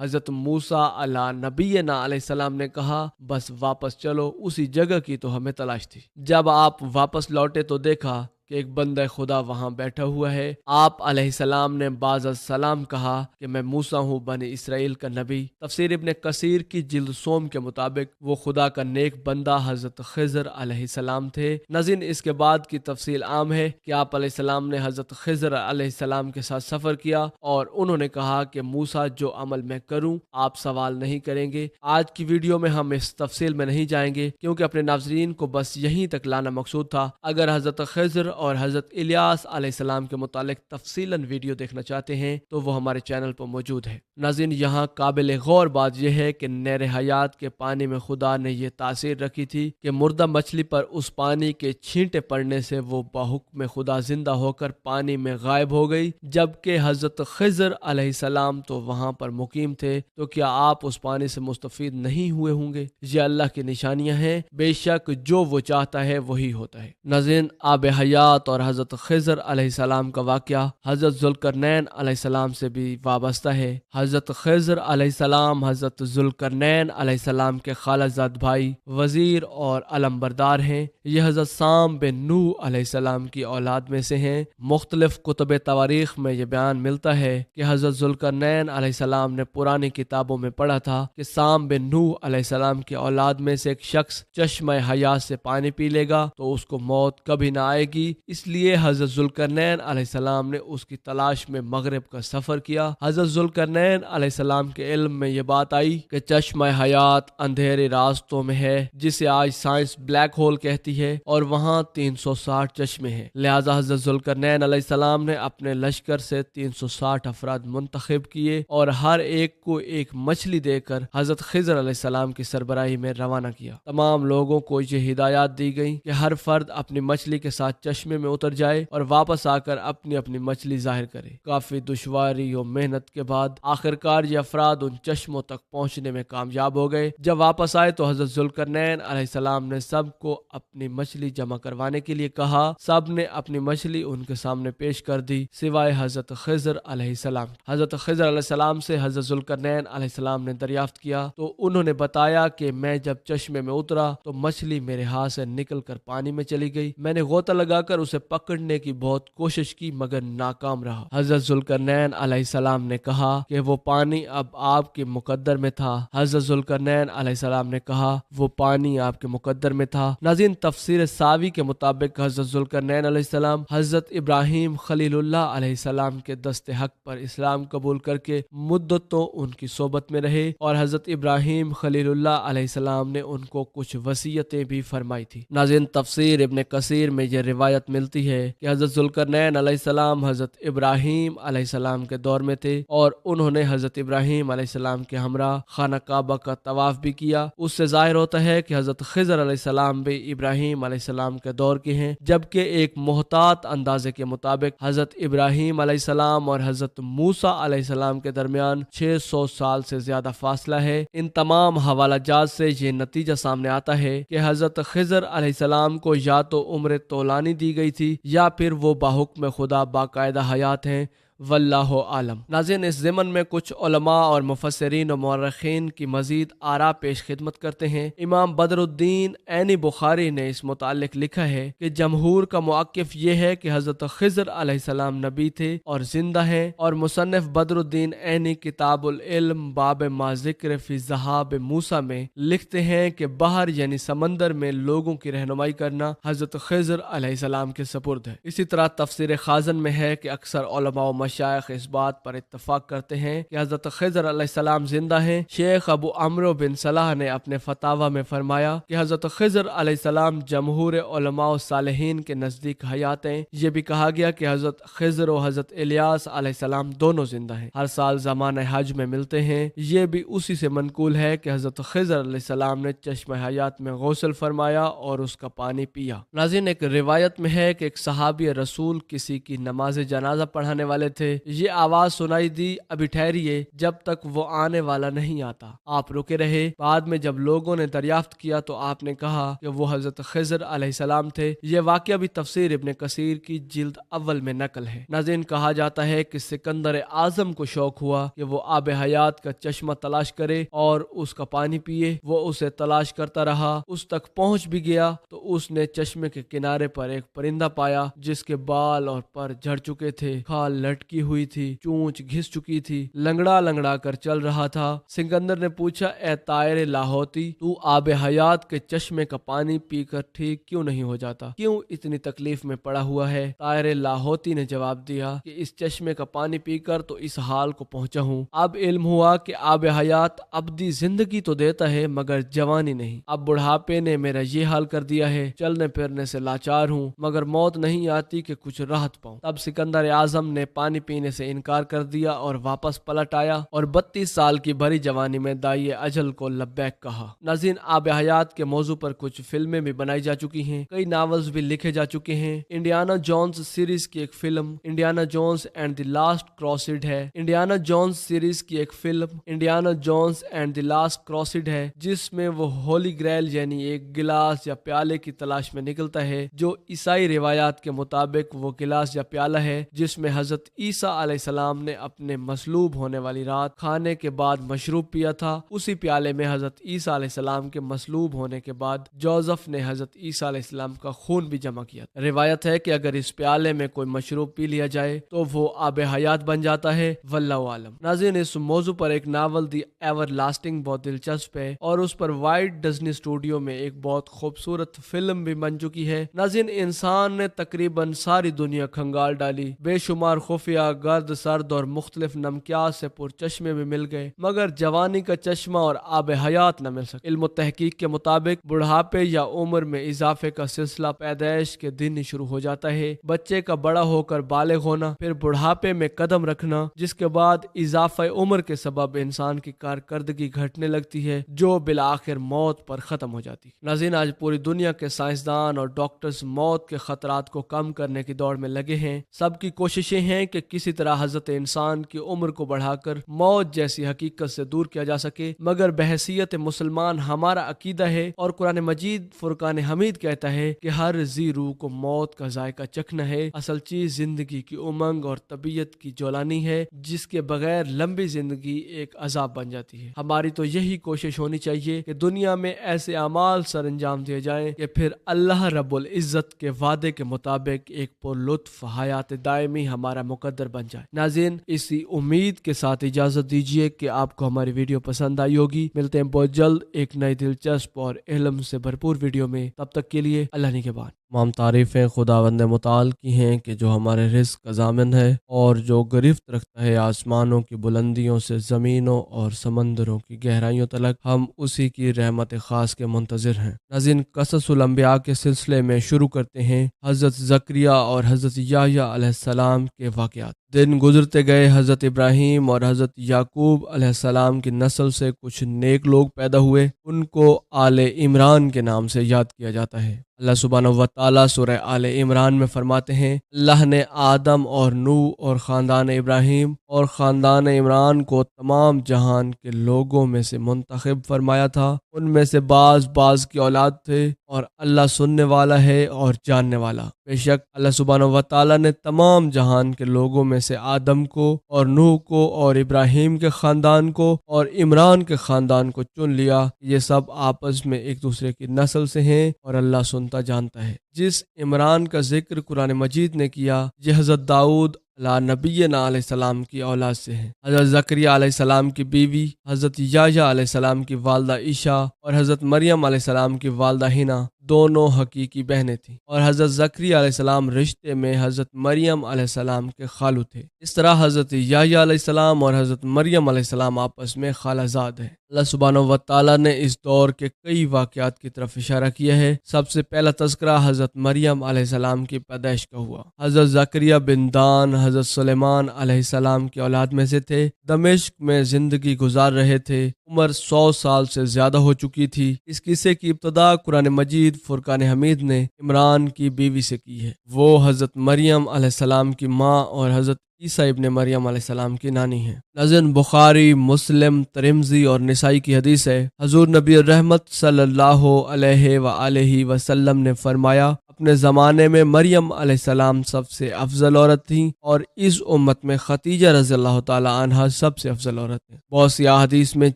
حضرت موسیٰ علیہ نبینا علیہ السلام نے کہا بس واپس چلو، اسی جگہ کی تو ہمیں تلاش تھی۔ جب آپ واپس لوٹے تو دیکھا کہ ایک بندہ خدا وہاں بیٹھا ہوا ہے۔ آپ علیہ السلام نے بعد السلام کہا کہ میں موسیٰ ہوں، بنی اسرائیل کا نبی۔ تفسیر ابن کثیر کی جلد سوم کے مطابق وہ خدا کا نیک بندہ حضرت خضر علیہ السلام تھے۔ ناظرین، اس کے بعد کی تفصیل عام ہے کہ آپ علیہ السلام نے حضرت خضر علیہ السلام کے ساتھ سفر کیا اور انہوں نے کہا کہ موسیٰ جو عمل میں کروں آپ سوال نہیں کریں گے۔ آج کی ویڈیو میں ہم اس تفصیل میں نہیں جائیں گے کیونکہ اپنے ناظرین کو بس یہیں تک لانا مقصود تھا۔ اگر حضرت خضر اور حضرت الیاس علیہ السلام کے متعلق تفصیلاً ویڈیو دیکھنا چاہتے ہیں تو وہ ہمارے چینل پر موجود ہے۔ ناظرین، یہاں قابل غور بات یہ ہے کہ نہر حیات کے پانی میں خدا نے یہ تاثیر رکھی تھی کہ مردہ مچھلی پر اس پانی کے چھینٹے پڑنے سے وہ بحکم خدا زندہ ہو کر پانی میں غائب ہو گئی، جبکہ حضرت خضر علیہ السلام تو وہاں پر مقیم تھے۔ تو کیا آپ اس پانی سے مستفید نہیں ہوئے ہوں گے؟ یہ اللہ کی نشانیاں ہیں، بے شک جو وہ چاہتا ہے وہی ہوتا ہے۔ ناظرین، آب حیات اور حضرت خضر علیہ السلام کا واقعہ حضرت ذوالقرنین علیہ السلام سے بھی وابستہ ہے۔ حضرت خضر علیہ السلام حضرت ذوالقرنین علیہ السلام کے خالہ زاد بھائی، وزیر اور علمبردار ہیں۔ یہ حضرت سام بن نوح علیہ السلام کی اولاد میں سے ہیں۔ مختلف کتب تواریخ میں یہ بیان ملتا ہے کہ حضرت ذوالقرنین علیہ السلام نے پرانی کتابوں میں پڑھا تھا کہ سام بن نوح علیہ السلام کی اولاد میں سے ایک شخص چشمہ حیات سے پانی پی لے گا تو اس کو موت کبھی نہ آئے گی، اس لیے حضرت ذوالقرنین علیہ السلام نے اس کی تلاش میں مغرب کا سفر کیا۔ حضرت ذوالقرنین علیہ السلام کے علم میں یہ بات آئی کہ چشمہ حیات اندھیرے راستوں میں ہے، جسے آج سائنس بلیک ہول کہتی ہے، اور وہاں 360 چشمے ہیں۔ لہٰذا حضرت ذوالقرنین علیہ السلام نے اپنے لشکر سے 360 افراد منتخب کیے اور ہر ایک کو ایک مچھلی دے کر حضرت خضر علیہ السلام کی سربراہی میں روانہ کیا۔ تمام لوگوں کو یہ ہدایات دی گئی کہ ہر فرد اپنی مچھلی کے ساتھ چشمے میں اتر جائے اور واپس آ کر اپنی اپنی مچھلی ظاہر کرے۔ کافی دشواری اور محنت کے بعد آخرکار یہ افراد ان چشموں تک پہنچنے میں کامیاب ہو گئے۔ جب واپس آئے تو حضرت ذوالقرنین علیہ السلام نے سب کو اپنی مچھلی جمع کروانے کے لیے کہا۔ سب نے اپنی مچھلی ان کے سامنے پیش کر دی سوائے حضرت خضر علیہ السلام۔ حضرت خضر علیہ السلام سے حضرت ذوالقرنین علیہ السلام نے دریافت کیا تو انہوں نے بتایا کہ میں جب چشمے میں اترا تو مچھلی میرے ہاتھ سے نکل کر پانی میں چلی گئی۔ میں نے غوطہ لگا کر اسے پکڑنے کی بہت کوشش کی مگر ناکام رہا۔ حضرت ذوالقرنین علیہ السلام نے کہا کہ وہ پانی اب آپ کے مقدر میں تھا۔ حضرت ذوالقرنین علیہ السلام نے کہا وہ پانی آپ کے مقدر میں تھا۔ ناظرین، تفسیر ساوی کے مطابق حضرت ذوالقرنین علیہ السلام حضرت ابراہیم خلیل اللہ علیہ السلام کے دست حق پر اسلام قبول کر کے مدتوں ان کی صحبت میں رہے اور حضرت ابراہیم خلیل اللہ علیہ السلام نے ان کو کچھ وصیتیں بھی فرمائی تھی۔ ناظرین، تفسیر ابن کثیر میں یہ روایت ملتی ہے کہ حضرت ذوالقرنین علیہ السلام حضرت ابراہیم علیہ السلام کے دور میں تھے اور انہوں نے حضرت ابراہیم علیہ السلام کے ہمراہ خانہ کعبہ کا طواف بھی کیا۔ اس سے ظاہر ہوتا ہے کہ حضرت خضر علیہ السلام بھی ابراہیم علیہ السلام کے دور کے ہیں، جبکہ ایک محتاط اندازے کے مطابق حضرت ابراہیم علیہ السلام اور حضرت موسیٰ علیہ السلام کے درمیان 600 سال سے زیادہ فاصلہ ہے۔ ان تمام حوالہ جات سے یہ نتیجہ سامنے آتا ہے کہ حضرت خضر علیہ السلام کو یا تو عمر طولانی دی گئی تھی یا پھر وہ بحکم خدا باقاعدہ حیات ہیں، واللہ عالم۔ ناظرین، اس ضمن میں کچھ علماء اور مفسرین و مورخین کی مزید آراء پیش خدمت کرتے ہیں۔ امام بدر الدین عینی بخاری نے اس متعلق لکھا ہے کہ جمہور کا موقف یہ ہے کہ حضرت خضر علیہ السلام نبی تھے اور زندہ ہیں، اور مصنف بدر الدین عینی کتاب العلم باب ما ذکر فی ذہاب موسیٰ میں لکھتے ہیں کہ بحر یعنی سمندر میں لوگوں کی رہنمائی کرنا حضرت خضر علیہ السلام کے سپرد ہے۔ اسی طرح تفسیر خازن میں ہے کہ اکثر علماء و مشائخ اس بات پر اتفاق کرتے ہیں کہ حضرت خضر علیہ السلام زندہ ہیں۔ شیخ ابو عمرو بن صلاح نے اپنے فتاوی میں فرمایا کہ حضرت خضر علیہ السلام جمہور علماء و صالحین کے نزدیک حیات ہیں۔ یہ بھی کہا گیا کہ حضرت خضر و حضرت الیاس علیہ السلام دونوں زندہ ہیں، ہر سال زمانہ حج میں ملتے ہیں۔ یہ بھی اسی سے منقول ہے کہ حضرت خضر علیہ السلام نے چشمہ حیات میں غسل فرمایا اور اس کا پانی پیا۔ ناظرین، ایک روایت میں ہے کہ ایک صحابی رسول کسی کی نماز جنازہ پڑھانے والے تھے, یہ آواز سنائی دی, ابھی ٹھہریے جب تک وہ آنے والا نہیں آتا. آپ رکے رہے. بعد میں جب لوگوں نے دریافت کیا تو آپ نے کہا کہ وہ حضرت خضر علیہ السلام تھے. یہ واقعہ بھی تفسیر ابن کثیر کی جلد اول میں نقل ہے. ناظرین, کہا جاتا ہے کہ سکندر اعظم کو شوق ہوا کہ وہ آب حیات کا چشمہ تلاش کرے اور اس کا پانی پیے. وہ اسے تلاش کرتا رہا, اس تک پہنچ بھی گیا تو اس نے چشمے کے کنارے پر ایک پرندہ پایا جس کے بال اور پر جھڑ چکے تھے, کھال لٹکی ہوئی تھی, چونچ گھس چکی تھی, لنگڑا لنگڑا کر چل رہا تھا. سکندر نے پوچھا, اے طائر لاہوتی, تو آب حیات کے چشمے کا پانی پی کر ٹھیک کیوں نہیں ہو جاتا؟ کیوں اتنی تکلیف میں پڑا ہوا ہے؟ طائر لاہوتی نے جواب دیا کہ اس چشمے کا پانی پی کر تو اس حال کو پہنچا ہوں. اب علم ہوا کہ آب حیات ابدی زندگی تو دیتا ہے مگر جوانی نہیں. اب بڑھاپے نے میرا یہ حال کر دیا ہے, چلنے پھرنے سے لاچار ہوں مگر موت نہیں آتی کہ کچھ راحت پاؤں. تب سکندر اعظم نے پانی پینے سے انکار کر دیا اور واپس پلٹ آیا اور 32 سال کی بھری جوانی میں دائی اجل کو لبیک کہا. ناظرین, آب حیات کے موضوع پر کچھ فلمیں بھی بنائی جا چکی ہیں, کئی ناولز بھی لکھے جا چکے ہیں. انڈیانا جونز سیریز کی ایک film Indiana Jones and the last crossed ہے. انڈیانا جونز سیریز کی ایک film Indiana Jones and the last crossed ہے جس میں وہ ہولی گریل یعنی ایک گلاس یا پیالے کی تلاش میں نکلتا ہے, جو عیسائی روایات کے مطابق وہ گلاس یا پیالہ ہے جس میں حضرت عیسیٰ علیہ السلام نے اپنے مصلوب ہونے والی رات کھانے کے بعد مشروب پیا تھا. اسی پیالے میں حضرت عیسیٰ علیہ السلام کے مصلوب ہونے کے بعد جوزف نے حضرت عیسیٰ علیہ السلام کا خون بھی جمع کیا. روایت ہے کہ اگر اس پیالے میں کوئی مشروب پی لیا جائے تو وہ آب حیات بن جاتا ہے, واللہ عالم. ناظرین, اس موضوع پر ایک ناول دی ایور لاسٹنگ بہت دلچسپ ہے اور اس پر وائٹ ڈزنی اسٹوڈیو میں ایک بہت خوبصورت فلم بھی بن چکی ہے. ناظرین, انسان نے تقریباً ساری دنیا کھنگال ڈالی, بے شمار خفیہ, گرد سرد اور مختلف نمکیات سے پر چشمے بھی مل گئے مگر جوانی کا چشمہ اور آب حیات نہ مل سکے. علم و تحقیق کے مطابق بڑھاپے یا عمر میں اضافے کا سلسلہ پیدائش کے دن ہی شروع ہو جاتا ہے. بچے کا بڑا ہو کر بالغ ہونا, پھر بڑھاپے میں قدم رکھنا, جس کے بعد اضافہ عمر کے سبب انسان کی کارکردگی گھٹنے لگتی ہے جو بالآخر موت پر ختم ہو جاتی ہے. ناظرین, آج پوری دنیا کے سائنسدان اور ڈاکٹرز موت کے خطرات کو کم کرنے کی دوڑ میں لگے ہیں. سب کی کوششیں ہیں کہ کسی طرح حضرت انسان کی عمر کو بڑھا کر موت جیسی حقیقت سے دور کیا جا سکے, مگر بحیثیت مسلمان ہمارا عقیدہ ہے اور قرآن مجید فرقان حمید کہتا ہے کہ ہر ذی روح کو موت کا ذائقہ چکھنا ہے. اصل چیز زندگی کی امنگ اور طبیعت کی جولانی ہے جس کے بغیر لمبی زندگی ایک عذاب بن جاتی ہے. ہماری تو یہی کوشش ہونی چاہیے کہ دنیا میں ایسے اعمال سر انجام دیے جائیں کہ پھر اللہ رب العزت کے وعدے کے مطابق ایک پر لطف حیات دائمی ہمارا مقدر بن جائے. ناظرین, اسی امید کے ساتھ اجازت دیجیے کہ آپ کو ہماری ویڈیو پسند آئی ہوگی. ملتے ہیں بہت جلد ایک نئی دلچسپ اور علم سے بھرپور ویڈیو میں. تب تک کے لیے اللہ نگہبان. تمام تعریفیں خداوند متعال کی ہیں کہ جو ہمارے رزق کا ضامن ہے اور جو گرفت رکھتا ہے آسمانوں کی بلندیوں سے زمینوں اور سمندروں کی گہرائیوں تلک. ہم اسی کی رحمت خاص کے منتظر ہیں. ناظرین, قصص الانبیاء کے سلسلے میں شروع کرتے ہیں حضرت زکریا اور حضرت یحییٰ علیہ السلام کے واقعات. دن گزرتے گئے, حضرت ابراہیم اور حضرت یعقوب علیہ السلام کی نسل سے کچھ نیک لوگ پیدا ہوئے. ان کو آل عمران کے نام سے یاد کیا جاتا ہے. اللہ سبحانہ و تعالیٰ سورہ آل عمران میں فرماتے ہیں, اللہ نے آدم اور نوح اور خاندان ابراہیم اور خاندان عمران کو تمام جہان کے لوگوں میں سے منتخب فرمایا تھا. ان میں سے بعض کی اولاد تھے اور اللہ سننے والا ہے اور جاننے والا. بے شک اللہ سبحانہ و تعالیٰ نے تمام جہان کے لوگوں میں سے آدم کو اور نوح کو اور ابراہیم کے خاندان کو اور عمران کے خاندان کو چن لیا. یہ سب آپس میں ایک دوسرے کی نسل سے ہیں اور اللہ سنتا جانتا ہے. جس عمران کا ذکر قرآن مجید نے کیا یہ حضرت داؤد علیہ نبینا علیہ السلام کی اولاد سے ہیں. حضرت زکریا علیہ السلام کی بیوی حضرت یحییٰ علیہ السلام کی والدہ عیشا اور حضرت مریم علیہ السلام کی والدہ حنا دونوں حقیقی بہنیں تھیں اور حضرت زکریا علیہ السلام رشتے میں حضرت مریم علیہ السلام کے خالو تھے. اس طرح حضرت یحییٰ علیہ السلام اور حضرت مریم علیہ السلام آپس میں خالہ زاد ہیں. اللہ سبحانہ و تعالیٰ نے اس دور کے کئی واقعات کی طرف اشارہ کیا ہے. سب سے پہلا تذکرہ حضرت مریم علیہ السلام کی پیدائش کا ہوا. حضرت زکریا بن دان حضرت سلیمان علیہ السلام کی اولاد میں سے تھے. دمشق میں زندگی گزار رہے تھے. عمر 100 سال سے زیادہ ہو چکی تھی۔ اس قصے کی ابتدا قرآن مجید فرقان حمید نے عمران کی بیوی سے کی ہے۔ وہ حضرت مریم علیہ السلام کی ماں اور حضرت عیسیٰ ابن مریم علیہ السلام کی نانی ہیں۔ ناظرین، بخاری، مسلم، ترمذی اور نسائی کی حدیث ہے، حضور نبی الرحمت صلی اللہ علیہ وآلہ وسلم نے فرمایا، اپنے زمانے میں مریم علیہ السلام سب سے افضل عورت تھیں اور اس امت میں خدیجہ رضی اللہ تعالی عنہا سب سے افضل عورت ہیں۔ بہت سی احادیث میں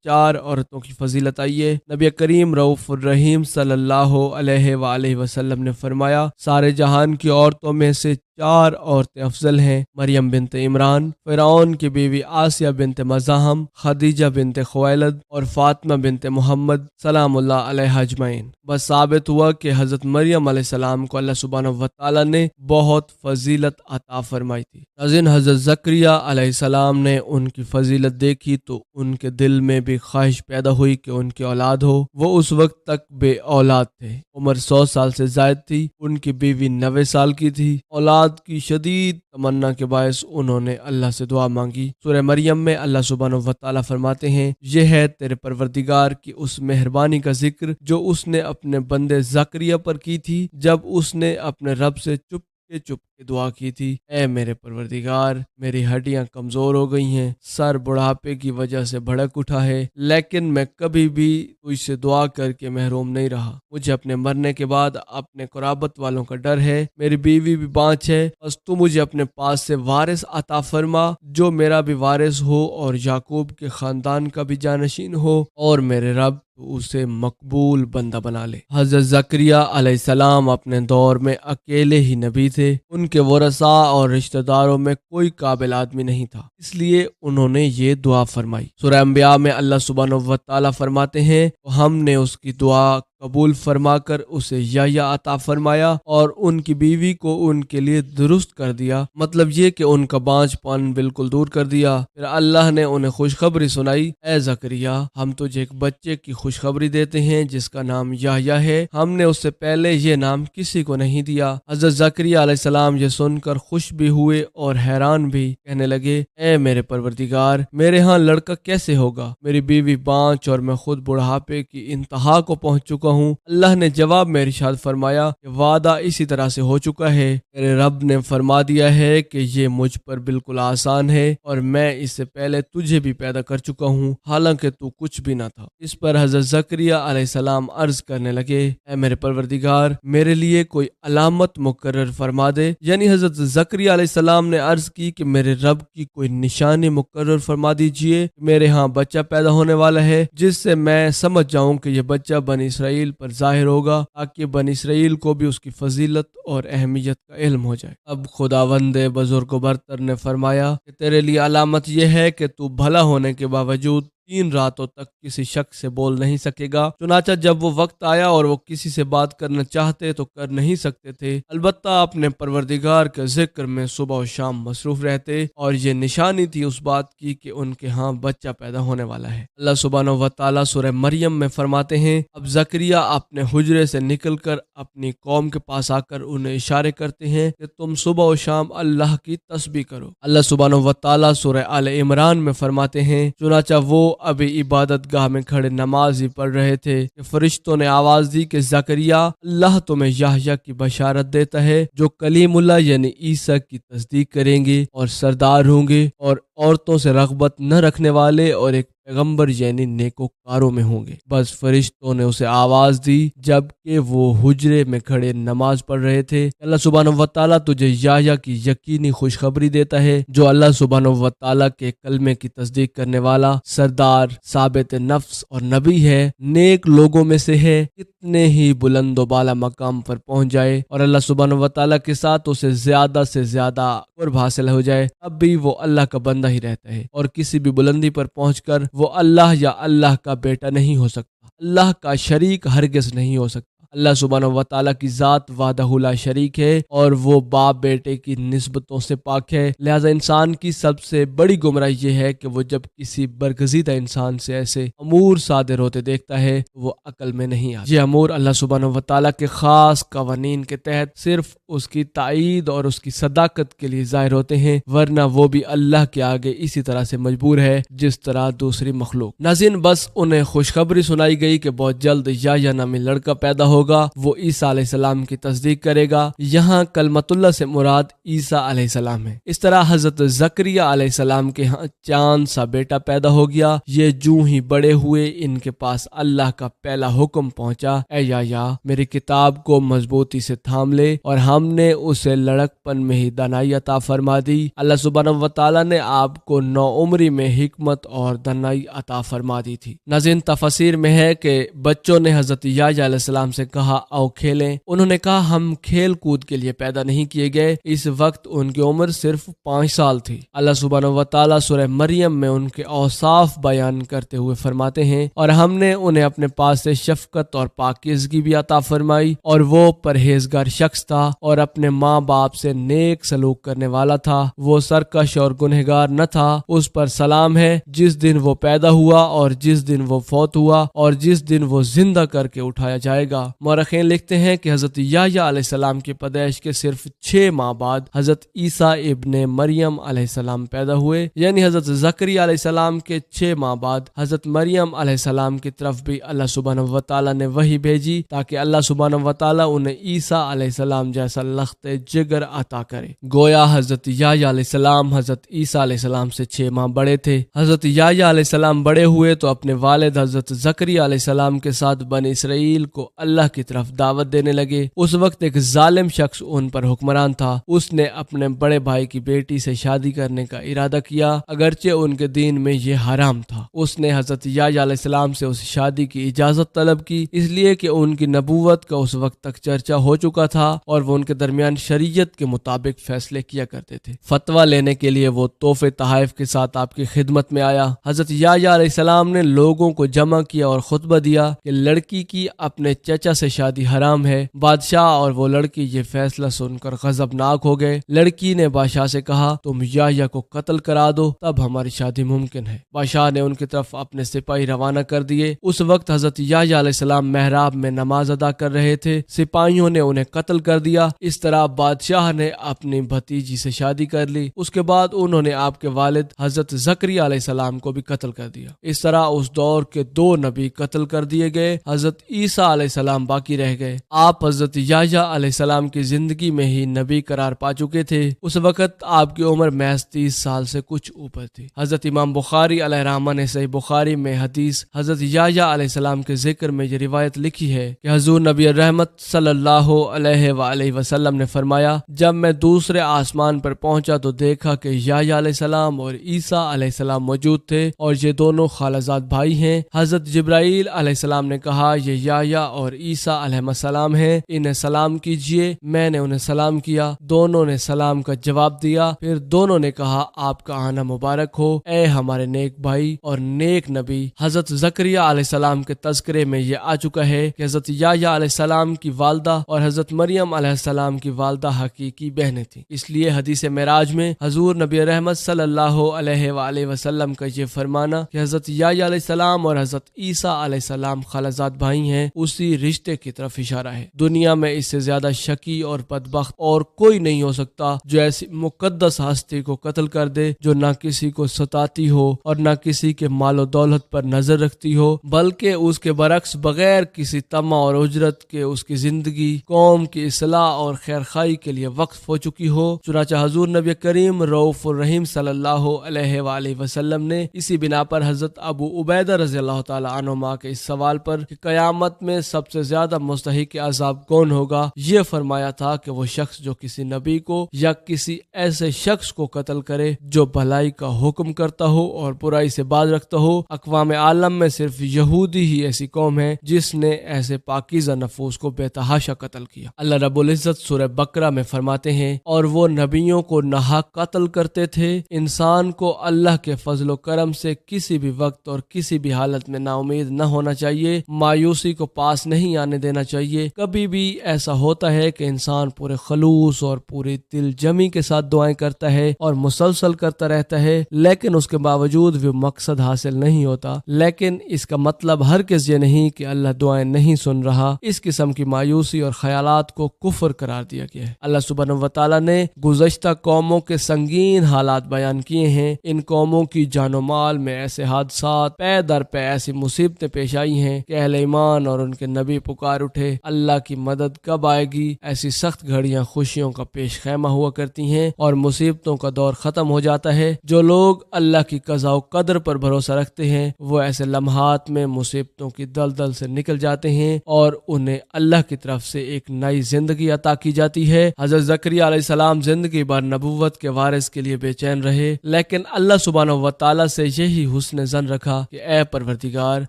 4 عورتوں کی فضیلت آئی ہے۔ نبی کریم رؤوف الرحیم صلی اللہ علیہ وآلہ وسلم نے فرمایا، سارے جہان کی عورتوں میں سے 4 عورتیں افضل ہیں: مریم بنت عمران، فرعون کی بیوی آسیہ بنت مزاحم، خدیجہ بنت خویلد اور فاطمہ بنت محمد سلام اللہ علیہ اجمعین۔ بس ثابت ہوا کہ حضرت مریم علیہ السلام کو اللہ سبحانہ وتعالی نے بہت فضیلت عطا فرمائی تھی۔ ناظرین، حضرت زکریا علیہ السلام نے ان کی فضیلت دیکھی تو ان کے دل میں بھی خواہش پیدا ہوئی کہ ان کی اولاد ہو۔ وہ اس وقت تک بے اولاد تھے، عمر 100 سال سے زائد تھی، ان کی بیوی 90 سال کی تھی۔ اولاد کی شدید تمنا کے باعث انہوں نے اللہ سے دعا مانگی۔ سورہ مریم میں اللہ سبحانہ وتعالی فرماتے ہیں، یہ ہے تیرے پروردگار کی اس مہربانی کا ذکر جو اس نے اپنے بندے زکریا پر کی تھی جب اس نے اپنے رب سے چپ کے دعا کی تھی، اے میرے پروردگار، میری ہڈیاں کمزور ہو گئی ہیں، سر بڑھاپے کی وجہ سے بھڑک اٹھا ہے، لیکن میں کبھی بھی تجھ سے دعا کر کے محروم نہیں رہا۔ مجھے اپنے مرنے کے بعد اپنے قرابت والوں کا ڈر ہے، میری بیوی بھی بانجھ ہے، بس تو مجھے اپنے پاس سے وارث عطا فرما جو میرا بھی وارث ہو اور یعقوب کے خاندان کا بھی جانشین ہو، اور میرے رب تو اسے مقبول بندہ بنا لے۔ حضرت زکریا علیہ السلام اپنے دور میں اکیلے ہی نبی تھے، ان کے ورثاء اور رشتہ داروں میں کوئی قابل آدمی نہیں تھا، اس لیے انہوں نے یہ دعا فرمائی۔ سورہ انبیاء میں اللہ سبحانہ وتعالی فرماتے ہیں، ہم نے اس کی دعا قبول فرما کر اسے یحییٰ عطا فرمایا اور ان کی بیوی کو ان کے لیے درست کر دیا، مطلب یہ کہ ان کا بانجھ پن بالکل دور کر دیا۔ پھر اللہ نے انہیں خوشخبری سنائی، اے زکریا، ہم تجھے ایک بچے کی خوشخبری دیتے ہیں جس کا نام یحییٰ ہے، ہم نے اس سے پہلے یہ نام کسی کو نہیں دیا۔ حضرت زکریا علیہ السلام یہ سن کر خوش بھی ہوئے اور حیران بھی، کہنے لگے، اے میرے پروردگار، میرے ہاں لڑکا کیسے ہوگا؟ میری بیوی بانجھ اور میں خود بڑھاپے کی انتہا کو پہنچ چکا ہوں۔ اللہ نے جواب میں ارشاد فرمایا کہ وعدہ اسی طرح سے ہو چکا ہے، میرے رب نے فرما دیا ہے کہ یہ مجھ پر بالکل آسان ہے اور میں اس سے پہلے تجھے بھی پیدا کر چکا ہوں، حالانکہ تو کچھ بھی نہ تھا۔ اس پر حضرت زکریا علیہ السلام عرض کرنے لگے، اے میرے پروردگار، میرے لیے کوئی علامت مقرر فرما دے، یعنی حضرت زکریا علیہ السلام نے عرض کی کہ میرے رب کی کوئی نشانی مقرر فرما دیجئے، میرے ہاں بچہ پیدا ہونے والا ہے جس سے میں سمجھ جاؤں کہ یہ بچہ بنی اسرائیل پر ظاہر ہوگا، تاکہ بنی اسرائیل کو بھی اس کی فضیلت اور اہمیت کا علم ہو جائے۔ اب خداوند بزرگ و برتر نے فرمایا کہ تیرے لیے علامت یہ ہے کہ تو بھلا ہونے کے باوجود 3 راتوں تک کسی شخص سے بول نہیں سکے گا۔ چنانچہ جب وہ وقت آیا اور وہ کسی سے بات کرنا چاہتے تو کر نہیں سکتے تھے، البتہ اپنے پروردگار کے ذکر میں صبح و شام مصروف رہتے، اور یہ نشانی تھی اس بات کی کہ ان کے ہاں بچہ پیدا ہونے والا ہے۔ اللہ سبحانہ وتعالی سورہ مریم میں فرماتے ہیں، اب زکریا اپنے حجرے سے نکل کر اپنی قوم کے پاس آ کر انہیں اشارے کرتے ہیں کہ تم صبح و شام اللہ کی تسبیح کرو۔ اللہ سبحانہ وتعالی سورہ آل عمران میں فرماتے ہیں، چنانچہ وہ ابھی عبادت گاہ میں کھڑے نماز ہی پڑھ رہے تھے کہ فرشتوں نے آواز دی کہ زکریا، اللہ تمہیں یحییٰ کی بشارت دیتا ہے جو کلیم اللہ یعنی عیسیٰ کی تصدیق کریں گے اور سردار ہوں گے اور عورتوں سے رغبت نہ رکھنے والے اور ایک پیغمبر یعنی نیکوکاروں میں ہوں گے۔ بس فرشتوں نے اسے آواز دی جبکہ وہ حجرے میں کھڑے نماز پڑھ رہے تھے، اللہ سبحانہ وتعالیٰ تجھے یحییٰ کی یقینی خوشخبری دیتا ہے جو اللہ سبحانہ وتعالیٰ کے کلمے کی تصدیق کرنے والا، سردار، ثابت نفس اور نبی ہے، نیک لوگوں میں سے ہے، کتنے ہی بلند و بالا مقام پر پہنچ جائے اور اللہ سبحانہ وتعالیٰ کے ساتھ اسے زیادہ سے زیادہ قرب حاصل ہو جائے، اب بھی وہ اللہ کا بندہ ہی رہتا ہے، اور کسی بھی بلندی پر پہنچ کر وہ اللہ یا اللہ کا بیٹا نہیں ہو سکتا، اللہ کا شریک ہرگز نہیں ہو سکتا۔ اللہ سبحانہ و تعالیٰ کی ذات وحدہ لا شریک ہے اور وہ باپ بیٹے کی نسبتوں سے پاک ہے، لہذا انسان کی سب سے بڑی گمراہی یہ ہے کہ وہ جب کسی برگزیدہ انسان سے ایسے امور صادر ہوتے دیکھتا ہے وہ عقل میں نہیں آتا۔ یہ امور اللہ سبحانہ و تعالیٰ کے خاص قوانین کے تحت صرف اس کی تائید اور اس کی صداقت کے لیے ظاہر ہوتے ہیں، ورنہ وہ بھی اللہ کے آگے اسی طرح سے مجبور ہے جس طرح دوسری مخلوق۔ ناظرین، بس انہیں خوشخبری سنائی گئی کہ بہت جلد یا نامی لڑکا پیدا ہوگا، وہ عیسیٰ علیہ السلام کی تصدیق کرے گا۔ یہاں کلمۃ اللہ سے مراد عیسیٰ علیہ السلام ہے۔ اس طرح حضرت زکریا علیہ السلام کے ہاں چاند سا بیٹا پیدا ہو گیا۔ یہ جوں ہی بڑے ہوئے ان کے پاس اللہ کا پہلا حکم پہنچا، اے یا میری کتاب کو مضبوطی سے تھام لے، اور ہم نے اسے لڑکپن میں ہی دانائی عطا فرما دی۔ اللہ سبحانہ و تعالیٰ نے آپ کو نوعمری میں حکمت اور دانائی عطا فرما دی تھی۔ ناظرین، تفسیر میں ہے کہ بچوں نے حضرت یحییٰ علیہ السلام سے کہا آؤ کھیلیں۔ انہوں نے کہا ہم کھیل کود کے لیے پیدا نہیں کیے گئے۔ اس وقت ان کی عمر صرف 5 سال تھی۔ اللہ سبحانہ و تعالیٰ سورہ مریم میں ان کے اوصاف بیان کرتے ہوئے فرماتے ہیں، اور ہم نے انہیں اپنے پاس سے شفقت اور پاکیزگی بھی عطا فرمائی، اور وہ پرہیزگار شخص تھا اور اپنے ماں باپ سے نیک سلوک کرنے والا تھا۔ وہ سرکش اور گنہگار نہ تھا۔ اس پر سلام ہے جس دن وہ پیدا ہوا اور جس دن وہ فوت ہوا اور جس دن وہ زندہ کر کے اٹھایا جائے گا۔ مورخین لکھتے ہیں کہ حضرت یحییٰ علیہ السلام کی پیدائش کے صرف 6 ماہ بعد حضرت عیسیٰ ابن مریم علیہ السلام پیدا ہوئے، یعنی حضرت زکریا علیہ السلام کے 6 ماہ بعد حضرت مریم علیہ السلام کی طرف بھی اللہ سبحانہ و تعالیٰ نے وحی بھیجی تاکہ اللہ سبحانہ و تعالیٰ انہیں عیسیٰ علیہ السلام جیسا لخت جگر عطا کرے۔ گویا حضرت یحییٰ علیہ السلام حضرت عیسیٰ علیہ السلام سے 6 ماہ بڑے تھے۔ حضرت یحییٰ علیہ السلام بڑے ہوئے تو اپنے والد حضرت زکریا علیہ السلام کے ساتھ بنی اسرائیل کو اللہ کی طرف دعوت دینے لگے۔ اس وقت ایک ظالم شخص ان پر حکمران تھا۔ اس نے اپنے بڑے بھائی کی بیٹی سے شادی کرنے کا ارادہ کیا، اگرچہ ان کے دین میں یہ حرام تھا۔ اس نے حضرت یحییٰ علیہ السلام سے اس شادی کی اجازت طلب کی، اس لیے کہ ان کی نبوت کا اس وقت تک چرچا ہو چکا تھا اور وہ ان کے درمیان شریعت کے مطابق فیصلے کیا کرتے تھے۔ فتویٰ لینے کے لیے وہ تحفے تحائف کے ساتھ آپ کی خدمت میں آیا۔ حضرت یحییٰ علیہ السلام نے لوگوں کو جمع کیا اور خطبہ دیا کہ لڑکی کی اپنے چچا سے شادی حرام ہے۔ بادشاہ اور وہ لڑکی یہ فیصلہ سن کر غضبناک ہو گئے۔ لڑکی نے بادشاہ سے کہا تم یحییٰ کو قتل کرا دو، تب ہماری شادی ممکن ہے۔ بادشاہ نے ان کی طرف اپنے سپاہی روانہ کر دیے۔ اس وقت حضرت یحییٰ علیہ السلام محراب میں نماز ادا کر رہے تھے۔ سپاہیوں نے انہیں قتل کر دیا۔ اس طرح بادشاہ نے اپنی بھتیجی سے شادی کر لی۔ اس کے بعد انہوں نے آپ کے والد حضرت زکریا علیہ السلام کو بھی قتل کر دیا۔ اس طرح اس دور کے 2 نبی قتل کر دیے گئے۔ حضرت عیسیٰ علیہ السلام باقی رہ گئے۔ آپ حضرت یحییٰ علیہ السلام کی زندگی میں ہی نبی قرار پا چکے تھے۔ اس وقت آپ کی عمر محض 30 سال سے کچھ اوپر تھی۔ حضرت امام بخاری علیہ رحمہ نے صحیح بخاری میں حدیث حضرت یحییٰ علیہ السلام کے ذکر میں یہ روایت لکھی ہے کہ حضور نبی رحمت صلی اللہ علیہ وآلہ وسلم نے فرمایا، جب میں دوسرے آسمان پر پہنچا تو دیکھا کہ یحییٰ علیہ السلام اور عیسیٰ علیہ السلام موجود تھے اور یہ دونوں خالزاد بھائی ہیں۔ حضرت جبرائیل علیہ السلام نے کہا یہ یحییٰ اور عیسیٰ علیہ السلام ہیں، انہیں سلام کیجئے۔ میں نے انہیں سلام کیا، دونوں نے سلام کا جواب دیا۔ پھر دونوں نے کہا آپ کا آنا مبارک ہو اے ہمارے نیک بھائی اور نیک نبی۔ حضرت زکریا علیہ السلام کے تذکرے میں یہ آ چکا ہے کہ حضرت یحییٰ علیہ السلام کی والدہ اور حضرت مریم علیہ السلام کی والدہ حقیقی بہنیں تھیں۔ اس لیے حدیث معراج میں حضور نبی رحمت صلی اللہ علیہ وآلہ وسلم کا یہ فرمانا کہ حضرت یحییٰ علیہ السلام اور حضرت عیسیٰ علیہ السلام خالزاد بھائی ہیں، اسی رشتے کی طرف اشارہ ہے۔ دنیا میں اس سے زیادہ شقی اور بدبخت اور کوئی نہیں ہو سکتا جو ایسی مقدس ہستی کو قتل کر دے جو نہ کسی کو ستاتی ہو اور نہ کسی کے مال و دولت پر نظر رکھتی ہو، بلکہ اس کے برعکس بغیر کسی طمع اور اجرت کے اس کی زندگی قوم کی اصلاح اور خیرخواہی کے لیے وقف ہو چکی ہو۔ چنانچہ حضور نبی کریم رؤوف الرحیم صلی اللہ علیہ وآلہ وسلم نے اسی بنا پر حضرت ابو عبیدہ رضی اللہ تعالی عنہما کے اس سوال پر کہ قیامت میں سب سے زیادہ مستحق عذاب کون ہوگا، یہ فرمایا تھا کہ وہ شخص جو کسی نبی کو یا کسی ایسے شخص کو قتل کرے جو بھلائی کا حکم کرتا ہو اور برائی سے باز رکھتا ہو۔ اقوام عالم میں صرف یہودی ہی ایسی قوم ہے جس نے ایسے پاکیزہ نفوس کو بے تحاشا قتل کیا۔ اللہ رب العزت سورہ بقرہ میں فرماتے ہیں اور وہ نبیوں کو ناحق قتل کرتے تھے۔ انسان کو اللہ کے فضل و کرم سے کسی بھی وقت اور کسی بھی حالت میں نا امید نہ ہونا چاہیے، مایوسی کو پاس نہیں آنے دینا چاہیے۔ کبھی بھی ایسا ہوتا ہے کہ انسان پورے خلوص اور پوری دل جمی کے ساتھ دعائیں کرتا ہے اور مسلسل کرتا رہتا ہے، لیکن اس کے باوجود وہ مقصد حاصل نہیں ہوتا، لیکن اس کا مطلب ہرگز یہ نہیں کہ اللہ دعائیں نہیں سن رہا۔ اس قسم کی مایوسی اور خیالات کو کفر قرار دیا گیا ہے۔ اللہ سبحانہ و تعالیٰ نے گزشتہ قوموں کے سنگین حالات بیان کیے ہیں۔ ان قوموں کی جان و مال میں ایسے حادثات پے در پے ایسی مصیبتیں پیش آئی ہیں کہ اہل ایمان اور ان کے نبی پکار اٹھے، اللہ کی مدد کب آئے گی؟ ایسی سخت گھڑیاں خوشیوں کا پیش خیمہ ہوا کرتی ہیں اور مصیبتوں کا دور ختم ہو جاتا ہے۔ جو لوگ اللہ کی قضاء و قدر پر بھروسہ رکھتے ہیں وہ ایسے لمحات میں مصیبتوں کی دلدل سے نکل جاتے ہیں اور انہیں اللہ کی طرف سے ایک نئی زندگی عطا کی جاتی ہے۔ حضرت زکریا علیہ السلام زندگی بھر نبوت کے وارث کے لیے بے چین رہے، لیکن اللہ سبحانہ و تعالیٰ سے یہی حسن ظن رکھا کہ اے پروردگار،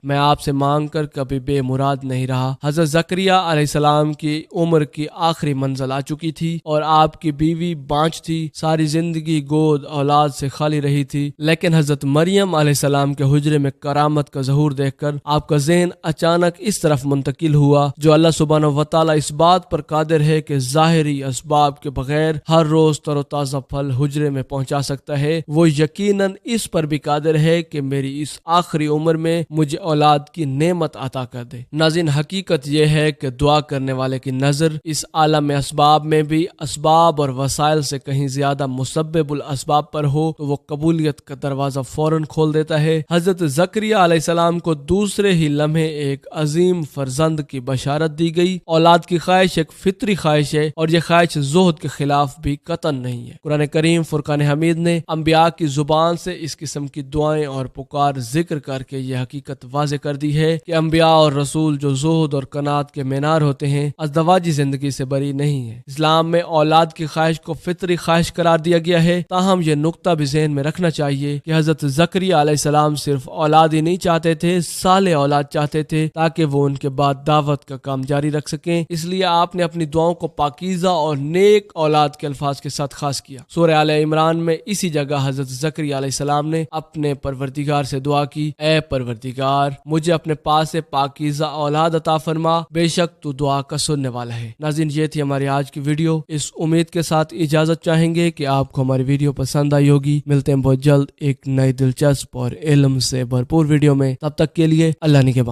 میں آپ سے مانگ کر کبھی بے مراد نہیں رہا۔ حضرت زکریا علیہ السلام کی عمر کی آخری منزل آ چکی تھی اور آپ کی بیوی بانجھ تھی، ساری زندگی گود اولاد سے خالی رہی تھی، لیکن حضرت مریم علیہ السلام کے حجرے میں کرامت کا ظہور دیکھ کر آپ کا ذہن اچانک اس طرف منتقل ہوا جو اللہ سبحانہ و تعالیٰ اس بات پر قادر ہے کہ ظاہری اسباب کے بغیر ہر روز تر و تازہ پھل حجرے میں پہنچا سکتا ہے، وہ یقیناً اس پر بھی قادر ہے کہ میری اس آخری عمر میں مجھے اولاد کی نعمت عطا کر دے۔ ناظرین، حقیقت یہ ہے کہ دعا کرنے والے کی نظر اس عالم اسباب میں بھی اسباب اور وسائل سے کہیں زیادہ مسبب الاسباب پر ہو تو وہ قبولیت کا دروازہ فوراً کھول دیتا ہے۔ حضرت زکریا علیہ السلام کو دوسرے ہی لمحے ایک عظیم فرزند کی بشارت دی گئی۔ اولاد کی خواہش ایک فطری خواہش ہے اور یہ خواہش زہد کے خلاف بھی قطعاً نہیں ہے۔ قرآن کریم فرقان حمید نے انبیاء کی زبان سے اس قسم کی دعائیں اور پکار ذکر کر کے یہ حقیقت واضح کر دی ہے کہ انبیاء اور رسول جو زہد اور قناعت کے مینار ہوتے ہیں ازدواجی زندگی سے بری نہیں ہے۔ اسلام میں اولاد کی خواہش کو فطری خواہش قرار دیا گیا ہے، تاہم یہ نقطہ بھی ذہن میں رکھنا چاہیے کہ حضرت زکریا علیہ السلام صرف اولاد ہی نہیں چاہتے تھے، صالح اولاد چاہتے تھے تاکہ وہ ان کے بعد دعوت کا کام جاری رکھ سکیں۔ اس لیے آپ نے اپنی دعاؤں کو پاکیزہ اور نیک اولاد کے الفاظ کے ساتھ خاص کیا۔ سورہ آل عمران میں اسی جگہ حضرت زکریا علیہ السلام نے اپنے پروردگار سے دعا کی، اے پروردگار مجھے اپنے پاس سے پاکیزہ اولاد عطا فرما، بے شک تو دعا کا سننے والا ہے۔ ناظرین، یہ تھی ہماری آج کی ویڈیو۔ اس امید کے ساتھ اجازت چاہیں گے کہ آپ کو ہماری ویڈیو پسند آئی ہوگی۔ ملتے ہیں بہت جلد ایک نئی دلچسپ اور علم سے بھرپور ویڈیو میں، تب تک کے لیے اللہ نگہبان۔